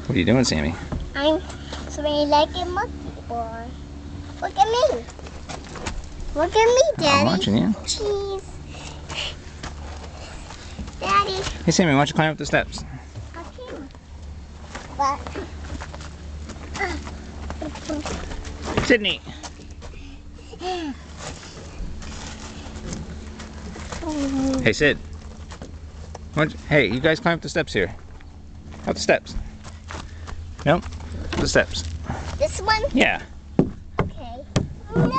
What are you doing, Sammy? I'm swimming like a monkey boy. Look at me. Look at me, Daddy. I'm watching you. Cheese. Daddy. Hey, Sammy, why don't you climb up the steps? Okay. But. Sydney. Hey, Sid. Hey, you guys climb up the steps here. Up the steps. No, the steps. This one? Yeah. Okay. No!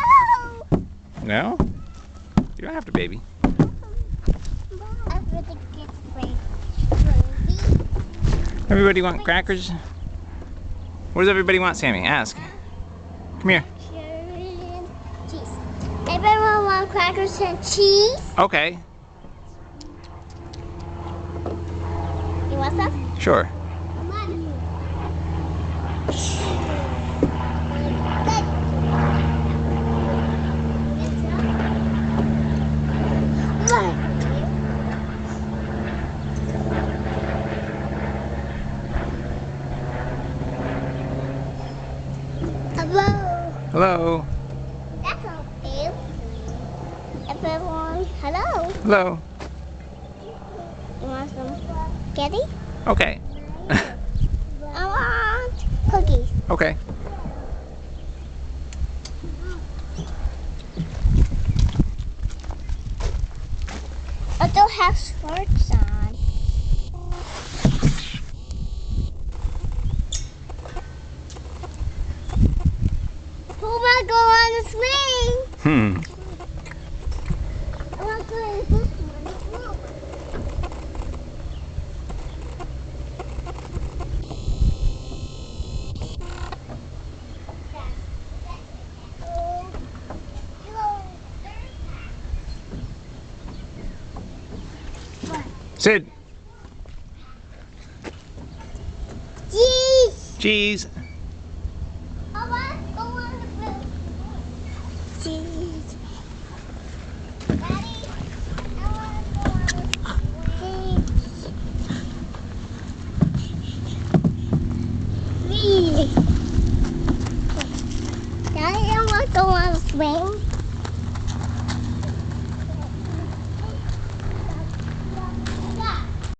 No? You don't have to, baby. I really get afraid. Everybody want crackers? What does everybody want, Sammy? Ask. Come here. Cheese. Everyone want crackers and cheese? Okay. You want some? Sure. Come on. Hello. Hello. That's okay. Everyone, hello. Hello. You want some spaghetti? Okay. I want cookies. Okay. I don't have shorts on. Who want to go on the swing? I want to go in this one. Sid. Cheese. Cheese. I want to go on the swing. Cheese. Daddy, I want to go on the swing. Really? Daddy, I want to go on the swing.